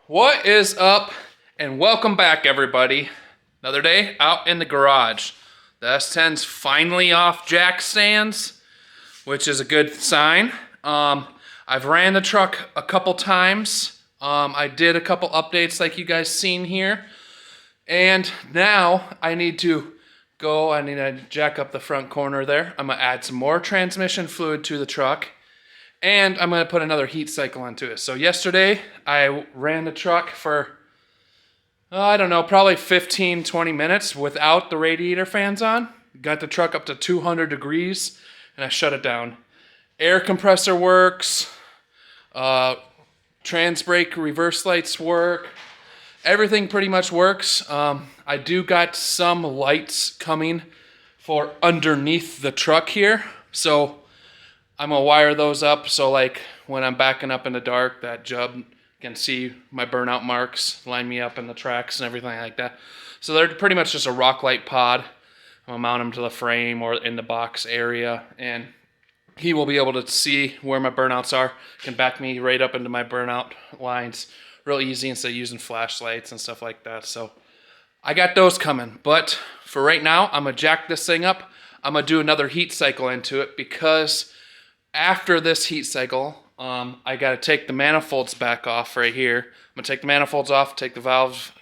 What is up, and welcome back, everybody. Another day out in the garage. The S10's finally off jack stands, which is a good sign. I've ran the truck a couple times. I did a couple updates like you guys seen here. And now I need to jack up the front corner there. I'm gonna add some more transmission fluid to the truck. And I'm going to put another heat cycle into it. So yesterday, I ran the truck for, I don't know, probably 15, 20 minutes without the radiator fans on. Got the truck up to 200 degrees, and I shut it down. Air compressor works. Trans brake reverse lights work. Everything pretty much works. I do got some lights coming for underneath the truck here. So I'm going to wire those up so like when I'm backing up in the dark, that Jub can see my burnout marks, line me up in the tracks and everything like that. So they're pretty much just a rock light pod. I'm going to mount them to the frame or in the box area, and he will be able to see where my burnouts are, can back me right up into my burnout lines real easy instead of using flashlights and stuff like that. So I got those coming, but for right now, I'm going to jack this thing up. I'm going to do another heat cycle into it because after this heat cycle, I got to take the manifolds back off right here. I'm going to take the manifolds off, take the valve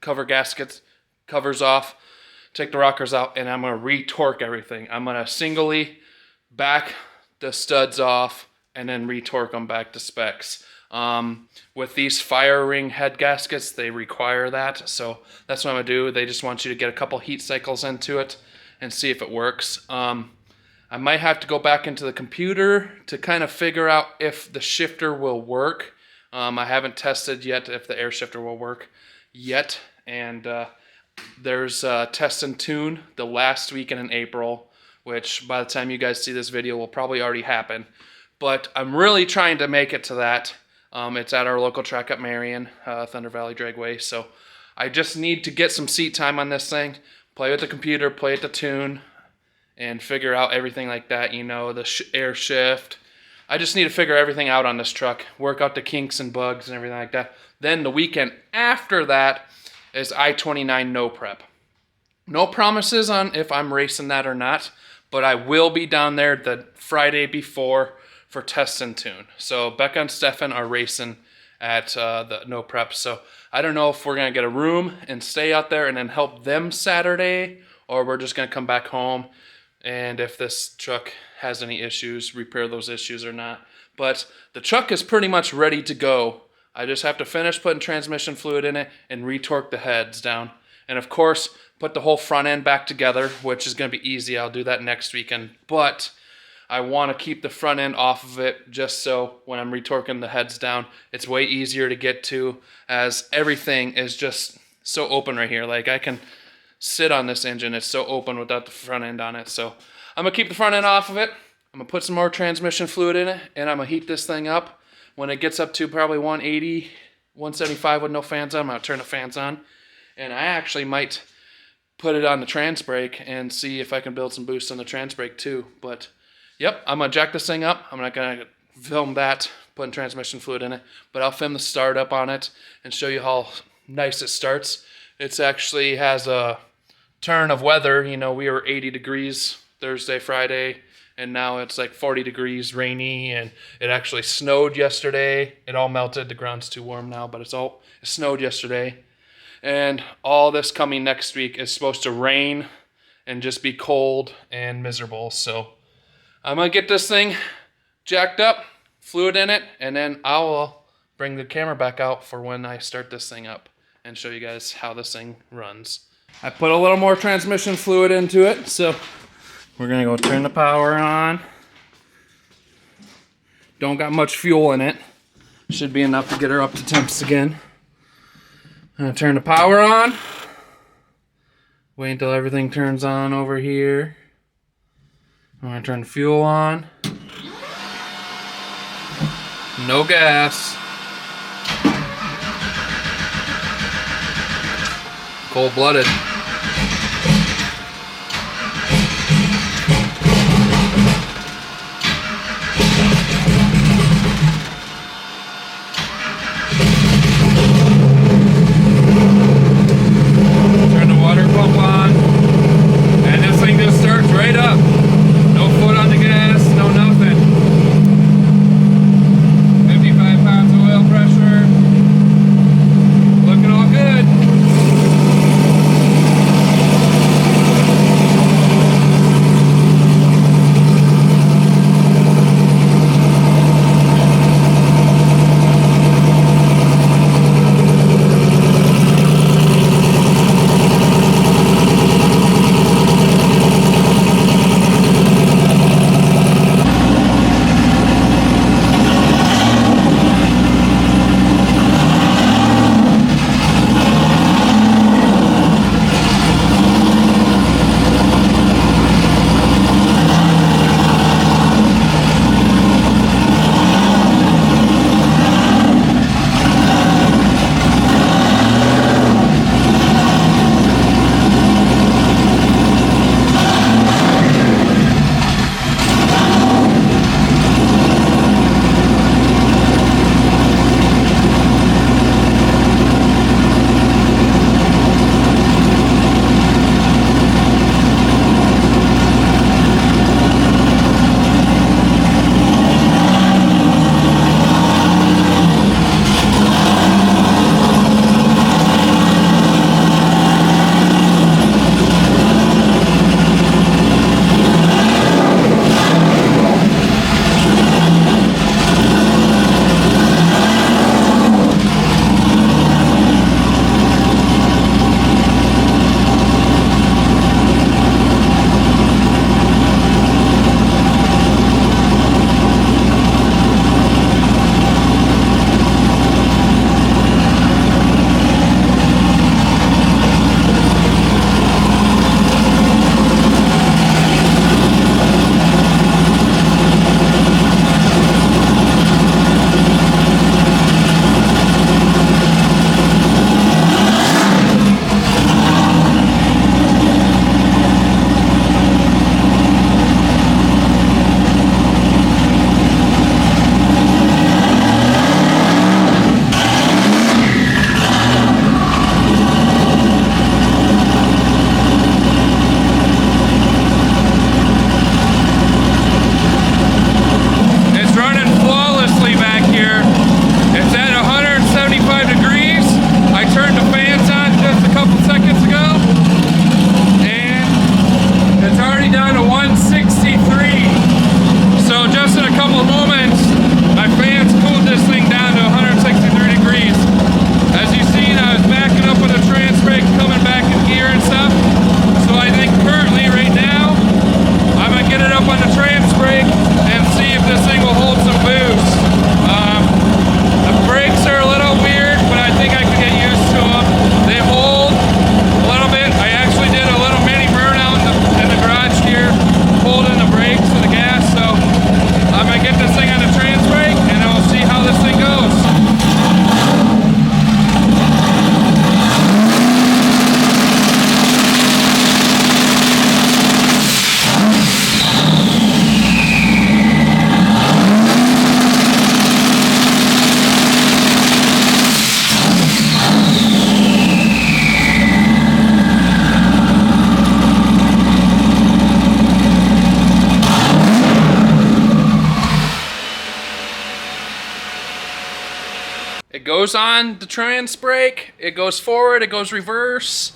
cover gaskets, covers off, take the rockers out, and I'm going to retorque everything. I'm going to singly back the studs off and then retorque them back to specs. With these fire ring head gaskets, they require that. So that's what I'm going to do. They just want you to get a couple heat cycles into it and see if it works. I might have to go back into the computer to kind of figure out if the shifter will work. I haven't tested yet if the air shifter will work yet. And there's test and tune the last weekend in April, which by the time you guys see this video will probably already happen. But I'm really trying to make it to that. It's at our local track at Marion, Thunder Valley Dragway. So I just need to get some seat time on this thing, play with the computer, play with the tune, and figure out everything like that, you know, the air shift. I just need to figure everything out on this truck, work out the kinks and bugs and everything like that. Then the weekend after that is I-29 no prep. No promises on if I'm racing that or not, but I will be down there the Friday before for test and tune. So Becca and Stefan are racing at the no prep. So I don't know if we're going to get a room and stay out there and then help them Saturday, or we're just going to come back home. And if this truck has any issues, repair those issues or not. But the truck is pretty much ready to go. I just have to finish putting transmission fluid in it and retorque the heads down. And of course, put the whole front end back together, which is going to be easy. I'll do that next weekend. But I want to keep the front end off of it just so when I'm retorquing the heads down, it's way easier to get to, as everything is just so open right here. Like I can sit on this engine, it's so open without the front end on it. So I'm gonna keep the front end off of it. I'm gonna put some more transmission fluid in it, and I'm gonna heat this thing up. When it gets up to probably 180, 175 with no fans on, I'm gonna turn the fans on. And I actually might put it on the trans brake and see if I can build some boost on the trans brake too. But yep, I'm gonna jack this thing up. I'm not gonna film that, putting transmission fluid in it, but I'll film the startup on it and show you how nice it starts. It's actually has a turn of weather. You know, we were 80 degrees Thursday, Friday, and now it's like 40 degrees, rainy, and it actually snowed yesterday. It all melted. The ground's too warm now, but it snowed yesterday. And all this coming next week is supposed to rain and just be cold and miserable. So I'm going to get this thing jacked up, fluid in it, and then I'll bring the camera back out for when I start this thing up and show you guys how this thing runs. I put a little more transmission fluid into it, so we're gonna go turn the power on. Don't got much fuel in it. Should be enough to get her up to temps again. I'm gonna turn the power on. Wait until everything turns on over here. I'm gonna turn the fuel on. No gas. Cold-blooded. It goes on the trans brake, it goes forward, it goes reverse,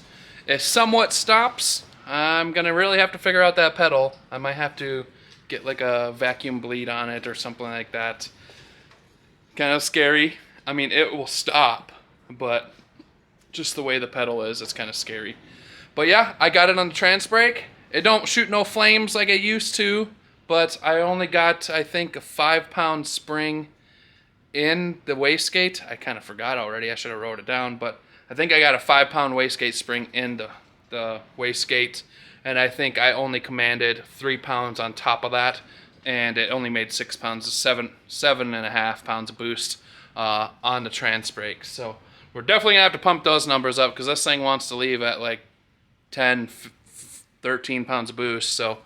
it somewhat stops. I'm gonna really have to figure out that pedal. I might have to get like a vacuum bleed on it or something like that. Kind of scary. I mean, it will stop, but just the way the pedal is, it's kind of scary. But yeah, I got it on the trans brake. It don't shoot no flames like it used to, but I only got, I think, a 5-pound spring in the wastegate. I kind of forgot already. I should have wrote it down, but I think I got a 5-pound wastegate spring in the wastegate, and I think I only commanded 3 pounds on top of that, and it only made 6 pounds, 7.5 pounds of boost on the trans brake. So we're definitely gonna have to pump those numbers up because this thing wants to leave at like 10, 13 pounds of boost. So,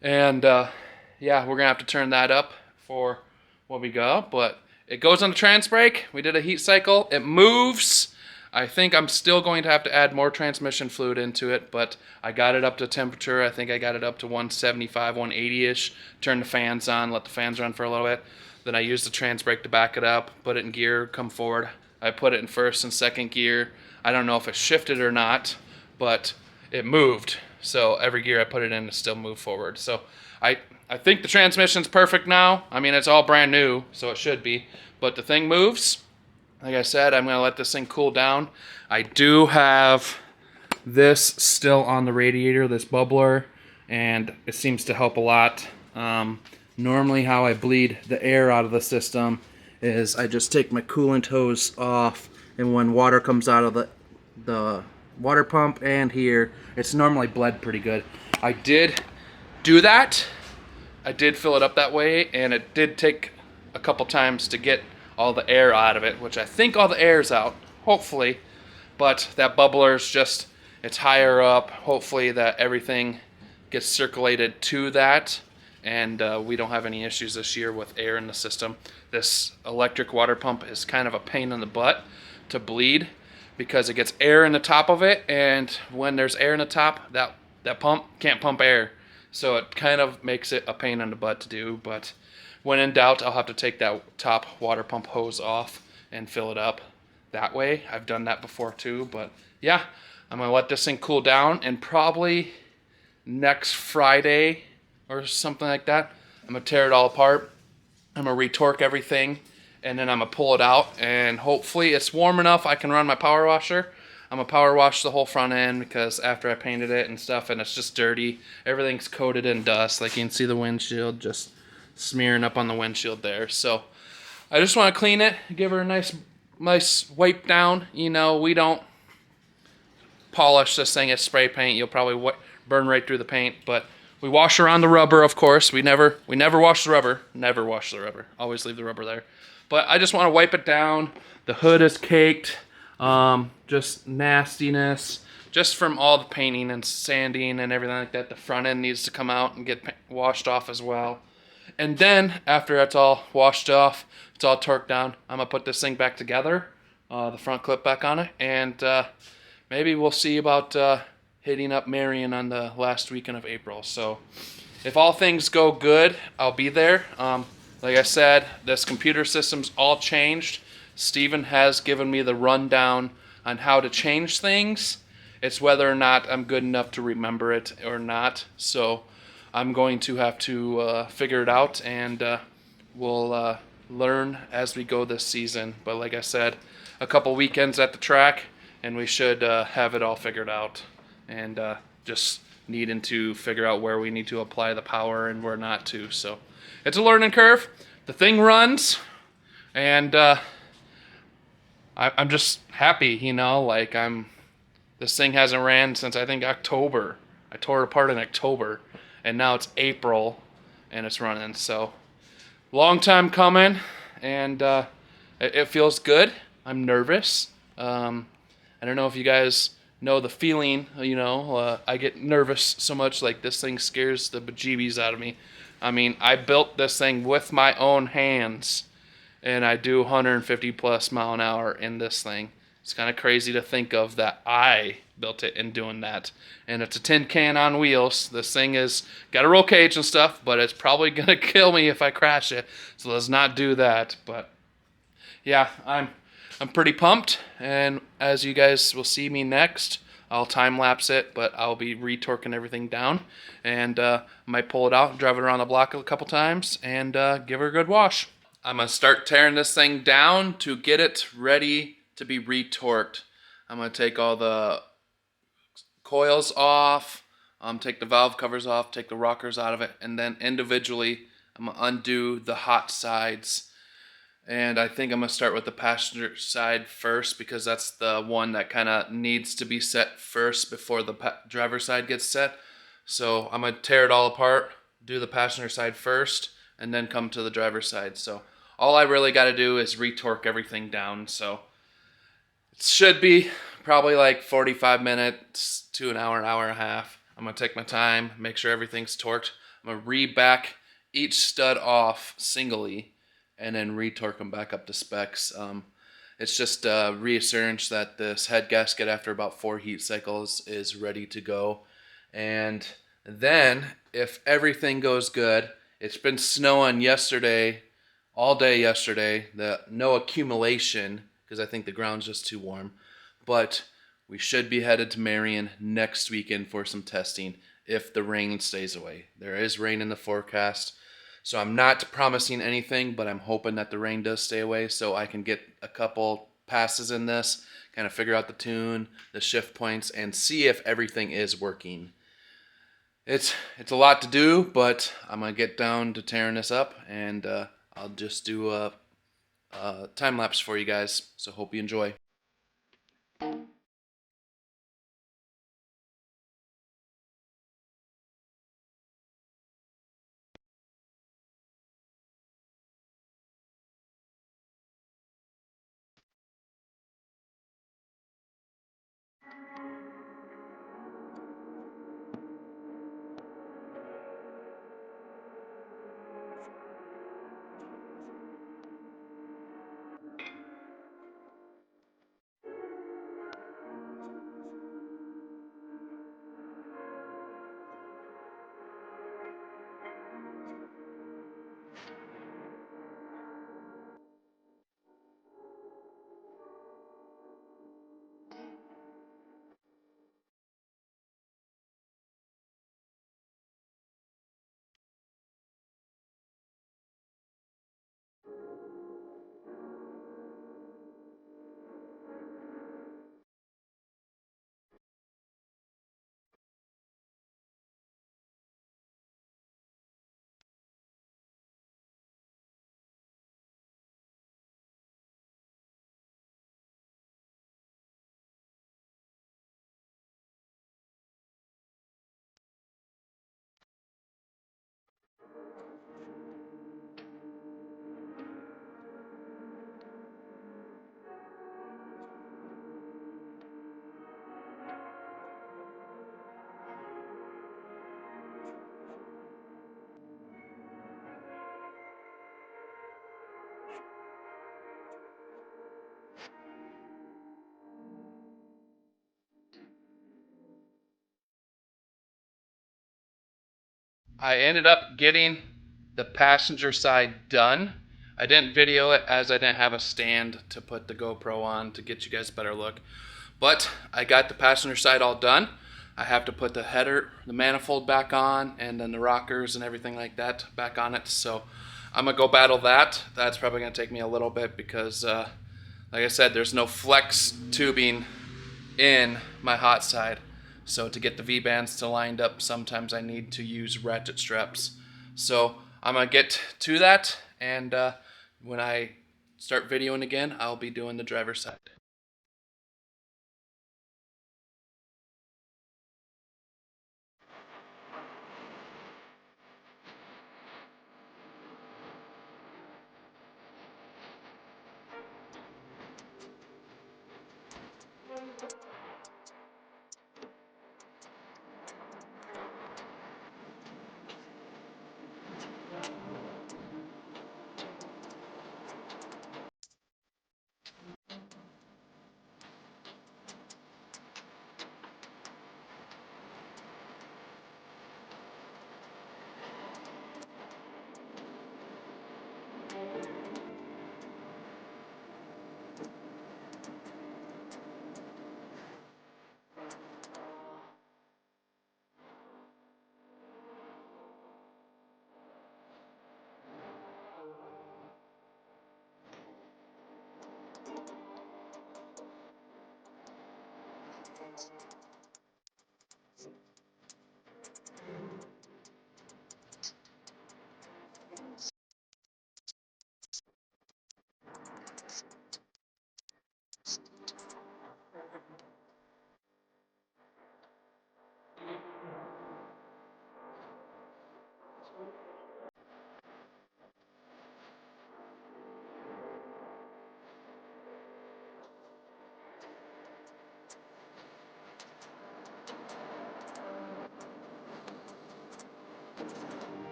and yeah, we're gonna have to turn that up for what we got. But it goes on the trans brake. We did a heat cycle. It moves. I think I'm still going to have to add more transmission fluid into it, but I got it up to temperature. I think I got it up to 175, 180-ish. Turn the fans on, let the fans run for a little bit. Then I used the trans brake to back it up, put it in gear, come forward. I put it in first and second gear. I don't know if it shifted or not, but it moved. So every gear I put it in, it still moved forward. So I think the transmission's perfect now. I mean, it's all brand new, so it should be. But the thing moves. Like I said, I'm going to let this thing cool down. I do have this still on the radiator, this bubbler, and it seems to help a lot. Normally how I bleed the air out of the system is I just take my coolant hose off, and when water comes out of the water pump and here, it's normally bled pretty good. I did do that. I did fill it up that way, and it did take a couple times to get all the air out of it, which I think all the air's out, hopefully. But that bubbler's just, it's higher up. Hopefully that everything gets circulated to that, and we don't have any issues this year with air in the system. This electric water pump is kind of a pain in the butt to bleed because it gets air in the top of it, and when there's air in the top, that pump can't pump air. So it kind of makes it a pain in the butt to do, but when in doubt, I'll have to take that top water pump hose off and fill it up that way. I've done that before too, but yeah, I'm gonna let this thing cool down, and probably next Friday or something like that, I'm gonna tear it all apart. I'm gonna retorque everything, and then I'm gonna pull it out, and hopefully it's warm enough I can run my power washer. I'm gonna power wash the whole front end because after I painted it and stuff, and it's just dirty, everything's coated in dust. Like you can see the windshield just smearing up on the windshield there. So I just want to clean it, give her a nice wipe down. You know, we don't polish this thing as spray paint. You'll probably burn right through the paint, but we wash around the rubber, of course. We never wash the rubber. Never wash the rubber. Always leave the rubber there. But I just want to wipe it down. The hood is caked. Just nastiness. Just from all the painting and sanding and everything like that. The front end needs to come out and get washed off as well. And then, after that's all washed off, it's all torqued down, I'm going to put this thing back together, the front clip back on it, and maybe we'll see about hitting up Marion on the last weekend of April. So, if all things go good, I'll be there. Like I said, this computer system's all changed. Steven has given me the rundown on how to change things. It's whether or not I'm good enough to remember it or not. So I'm going to have to figure it out, and we'll learn as we go this season. But like I said, a couple weekends at the track, and we should have it all figured out, and just needing to figure out where we need to apply the power and where not to. So it's a learning curve. The thing runs, and I'm just happy, you know, like this thing hasn't ran since I think October. I tore it apart in October, and now it's April, and it's running. So long time coming, and it feels good. I'm nervous. I don't know if you guys know the feeling, you know, I get nervous so much, like this thing scares the bejeebies out of me. I mean, I built this thing with my own hands, and I do 150 plus mile an hour in this thing. It's kind of crazy to think of that I built it in doing that. And it's a tin can on wheels. This thing is got a roll cage and stuff, but it's probably going to kill me if I crash it. So let's not do that. But yeah, I'm pretty pumped, and as you guys will see me next, I'll time lapse it, but I'll be retorquing everything down, and might pull it out, drive it around the block a couple times, and give her a good wash. I'm gonna start tearing this thing down to get it ready to be retorqued. I'm gonna take all the coils off, take the valve covers off, take the rockers out of it, and then individually I'm gonna undo the hot sides. And I think I'm gonna start with the passenger side first because that's the one that kind of needs to be set first before the driver's side gets set. So I'm gonna tear it all apart, do the passenger side first, and then come to the driver's side. So all I really got to do is retorque everything down. So it should be probably like 45 minutes to an hour and a half. I'm gonna take my time, make sure everything's torqued. I'm gonna re-back each stud off singly and then retorque them back up to specs. It's just a reassurance that this head gasket after about 4 heat cycles is ready to go. And then if everything goes good, it's been snowing yesterday, all day yesterday, no accumulation because I think the ground's just too warm. But we should be headed to Marion next weekend for some testing if the rain stays away. There is rain in the forecast. So I'm not promising anything, but I'm hoping that the rain does stay away so I can get a couple passes in this, kind of figure out the tune, the shift points, and see if everything is working. It's a lot to do, but I'm going to get down to tearing this up, and I'll just do a time lapse for you guys. So hope you enjoy. I ended up getting the passenger side done. I didn't video it as I didn't have a stand to put the GoPro on to get you guys a better look. But I got the passenger side all done. I have to put the header, the manifold back on, and then the rockers and everything like that back on it. So I'm going to go battle that. That's probably going to take me a little bit because, like I said, there's no flex tubing in my hot side. So to get the V-bands to lined up, sometimes I need to use ratchet straps. So I'm going to get to that, and when I start videoing again, I'll be doing the driver's side.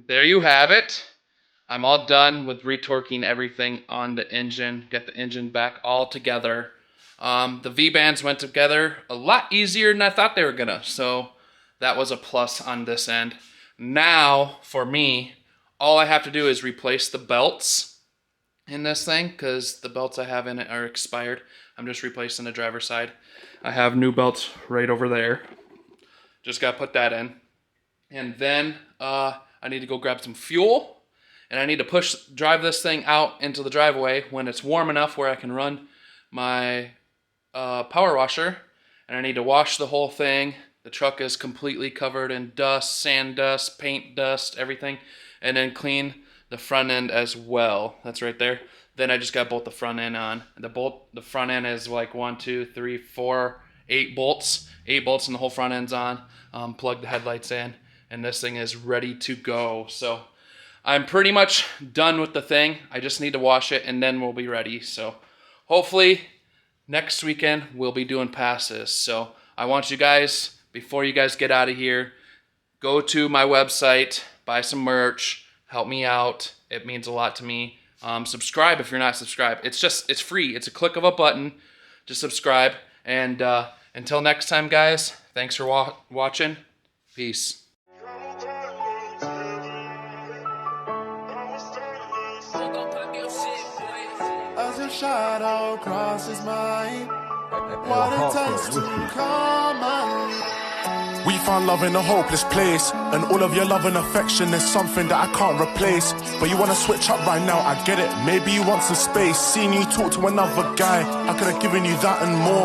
There you have it. I'm all done with retorquing everything on the engine. Get the engine back all together. The V-bands went together a lot easier than I thought they were gonna. So that was a plus on this end. Now, for me, all I have to do is replace the belts in this thing because the belts I have in it are expired. I'm just replacing the driver's side. I have new belts right over there. Just gotta put that in. And then I need to go grab some fuel. And I need to drive this thing out into the driveway when it's warm enough where I can run my power washer. And I need to wash the whole thing. The truck is completely covered in dust, sand dust, paint dust, everything. And then clean the front end as well. That's right there. Then I just got to bolt the front end on. The front end is like 1, 2, 3, 4, 8 bolts. 8 bolts and the whole front end's on. Plug the headlights in. And this thing is ready to go. So I'm pretty much done with the thing. I just need to wash it and then we'll be ready. So hopefully next weekend we'll be doing passes. So I want you guys, before you guys get out of here, go to my website, buy some merch, help me out. It means a lot to me. Subscribe if you're not subscribed. It's free. It's a click of a button. Just subscribe. And until next time, guys, thanks for watching. Peace. As your shadow crosses mine, what it takes to come and we found love in a hopeless place, and all of your love and affection is something that I can't replace. But you wanna switch up right now, I get it. Maybe you want some space. Seeing you talk to another guy, I could have given you that and more.